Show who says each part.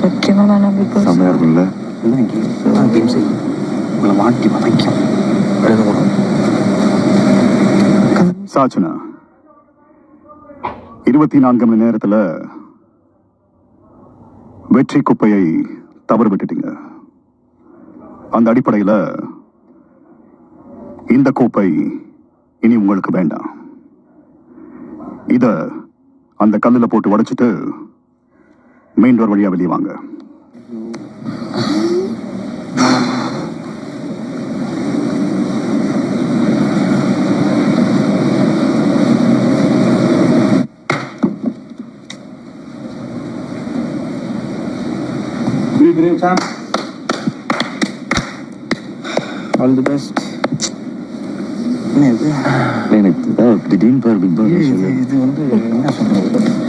Speaker 1: சத்தியமா வேணாம் big pass.
Speaker 2: செம்மையா இருக்கும்ல.
Speaker 3: கேம் செய்யும் உங்களை மாட்டி வதைக்கும்.
Speaker 2: சாச்சனா 24 மணி நேரத்துல வெற்றி குப்பையை தவறு விட்டுட்டீங்க. அந்த அடிப்படையில் இந்த கோப்பை இனி உங்களுக்கு வேண்டாம். இத அந்த கல்லுல போட்டு உடைச்சிட்டு மெயின் டோர் வழியா வெளியே வாங்க.
Speaker 3: All the best.
Speaker 2: எனக்கு திடீர்னு பாரு பிக் பாஸ்.
Speaker 3: இது வந்து என்ன சொல்றது